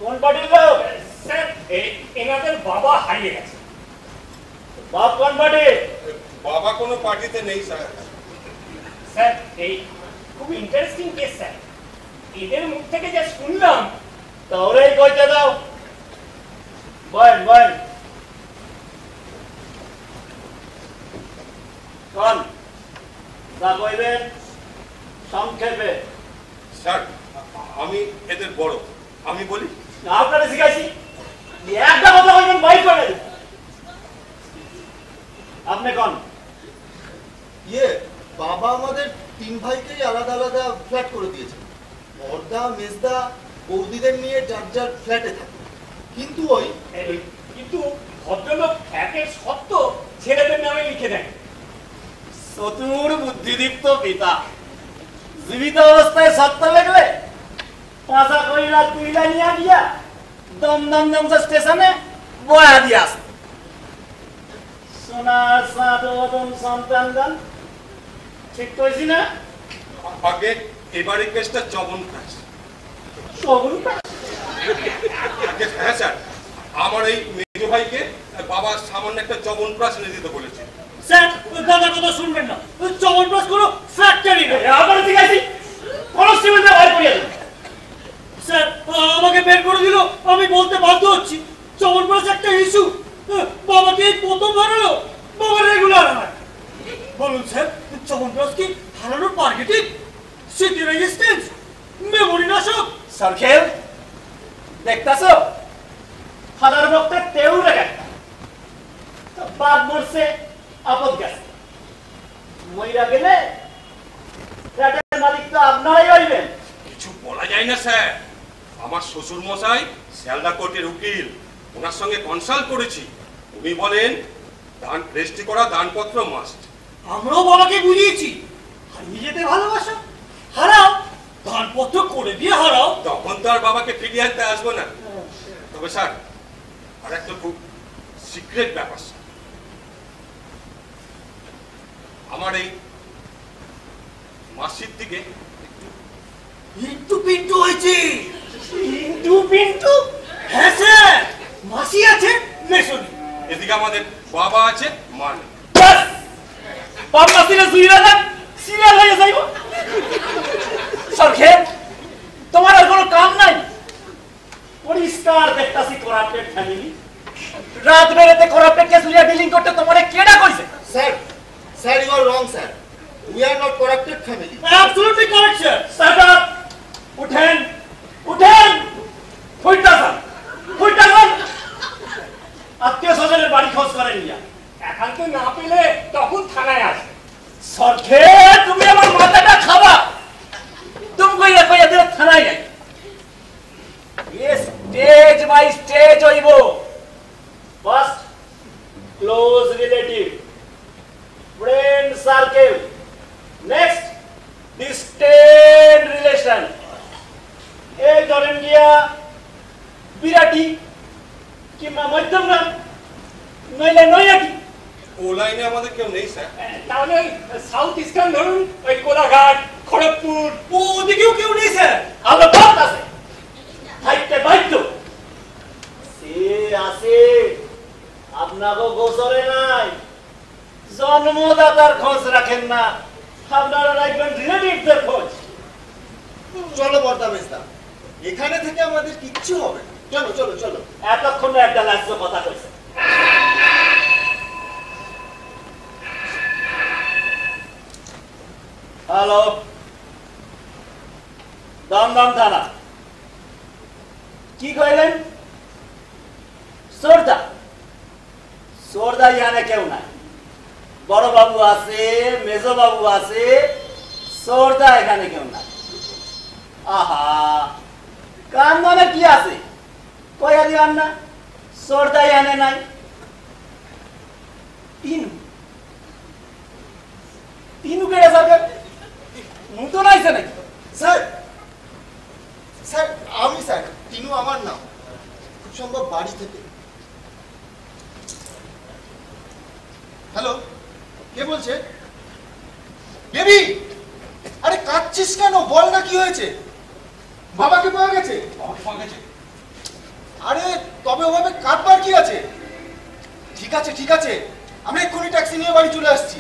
কোন পার্টির লোক? স্যার এনাদের বাবা হারিয়ে গেছে। বাপ কোন পার্টি? বাবা কোনো পার্টিতে নেই স্যার। স্যার এই খুব ইন্টারেস্টিং কেস স্যার, এদের মুখ থেকে যা শুনলাম। তাহলেই কইতে দাও। বল বল কোন যা কইবেন সংক্ষেপে। স্যার আমি এদের বড়, আমি বলি। আপনারা শিখাইছি একটা কথা কইবেন বাই করে। আপনি কোন? বাবা আমাদের 3 ভাইকেই আলাদা আলাদা ফ্ল্যাট করে দিয়েছে। বড়দা মেজদা বৌদিদের নিয়ে যার যার ফ্ল্যাটে থাকে, কিন্তু কিন্তু ভদ্রলোক ফ্ল্যাটের সত্ত্ব ছেলেদের নামে লিখে দেন। চতুর বুদ্ধিদীপ্ত পিতা জীবিত অবস্থায় সত্য লেখলে পাঁচা কইরা তুইলা নিয়ে গিয়া দমদম স্টেশনে বয়া দিয়ে আসত। সোনার সাদম সন্তানগণ, ঠিক কইছি না? আগে এবারে কেসটা চবনপ্রাস। চবনপ্রাস? হ্যাঁ স্যার, আমার এই মেজো ভাইকে বাবা সামান্য একটা চবনপ্রাস এনে দিতে বলেছে। স্যার দাদা কথা শুনবেন না, চবনপ্রাস কোনো ফ্যাক্টরি নয়। আপনারা ঠিক আছে কনস্টেবলটা বাইর করিয়ে দেন। স্যার আমাকে বের করে দিল, আমি বলতে বাধ্য হচ্ছি চবনপ্রাস একটা ইস্যু। বাবাকে প্রথম হারালো, বাবা রেগুলার হয়। বলুন স্যার চবনপ্রাস কি হারানোর টার্গেটিং, সিটি রেজিস্ট্যান্স, মেমোরি নাশক? সরখেল দেখতাছ হাজার বক্তা তেউ রেখা বাদ মরছে আপদ গেছে, মইরা গেলে ফ্ল্যাটের মালিক তো আপনারাই হইবেন। কিছু বলা যায় না স্যার, আমার শ্বশুর মশাই শিয়ালদা কোর্টের উকিল, ওনার সঙ্গে কনসাল্ট করেছি। উনি বলেন দান রেজিস্ট্রি করা দানপত্র মাস্ট। আমরাও বাবাকে বুঝিয়েছি হারিয়ে যেতে ভালোবাসা, হারাও দানপত্র করে দিয়ে হারাও। তখন তো আর বাবাকে ফিরিয়ে আনতে আসবো না। তবে স্যার আর একটা খুব সিক্রেট ব্যাপার, আমার এই মাসির দিকে একটু পিন্টু হয়েছে। পিন্টু পিন্টু? হ্যাঁ স্যার, মাসি আছে মেশনি। এদিকে আমাদের বাবা আছে, মা নেই। বাপ মাসিরা জুইরা দেন, সিরিয়াল হয়ে যাইব। সরখেল তোমার আর কোনো কাম নাই? পরিষ্কার দেখতাছি করাপ্টেড ফ্যামিলি। রাত বেড়েতে করাপ্টেড কেস লিয়া ডিলিং করতে তোমারে কেডা কইছে? Sir you are wrong sir, we are not corrupted family. Absolutely correct sir. Stand up, উঠেন উঠেন, ফুইটা যান ফুইটা যান। আত্মীয় স্বজনের বাড়ি খোঁজ করেন নিয়া, একান্ত না পেলে তখন থানায় আসে। সরখে তুমি আমার মাথাটা খাবা। তুমি কইয়া কইয়া দিলে থানায় যাই। স্টেজ বাই স্টেজ হইব। First close relative, friend circle, next distant relation. এই ধরেন গিয়া বিরাটি কিংবা মধ্যমগ্রাম, নইলে নৈয়াটি। ও লাইনে আমাদের কেউ নেই স্যার। তাহলে সাউথ ইস্টার্ন ধরুন, ওই কোলাঘাট, খড়গপুর। ওদিকেও কেউ নেই স্যার। আলো বাদ আছে, থাকতে বাধ্য। সে আছে আপনাকে গোসরে নাই, জন্মদাতার খোঁজ রাখেন না, আপনারা রাখবেন রিলেটিভদের খোঁজ। চলো বড়দা মেজদা, এখানে থেকে আমাদের কিচ্ছু হবে না। চলো চলো চলো। এতক্ষণ একটা লাজ্জ কথা কইছে। হ্যালো, দমদম থানা। কি কইলেন? সোরদা? সোরদা ইয়ানে কেউ নাই। বড় বাবু আছে, মেজো বাবু আছে, সোরদা এখানে কেউ নাই। আহা, কান্দনে কি আছে? কয়া দিলাম না সোরদা ইয়ানে নাই। তিনু তিনু কেড়ে যাবে, নতুন আইছে নাকি? স্যার স্যার আমি স্যার, তিনু আমার নাম, খুব সম্ভব বাড়ি থেকে। হ্যালো, কে বলছে? বেবি, আরে কাঁদছিস কেন? বল না কি হয়েছে? বাবাকে পাওয়া গেছে? বাবাকে পাওয়া গেছে? আরে তবে ওভাবে কাঁদবার কি আছে? ঠিক আছে ঠিক আছে, আমরা এক্ষুনি ট্যাক্সি নিয়ে বাড়ি চলে আসছি।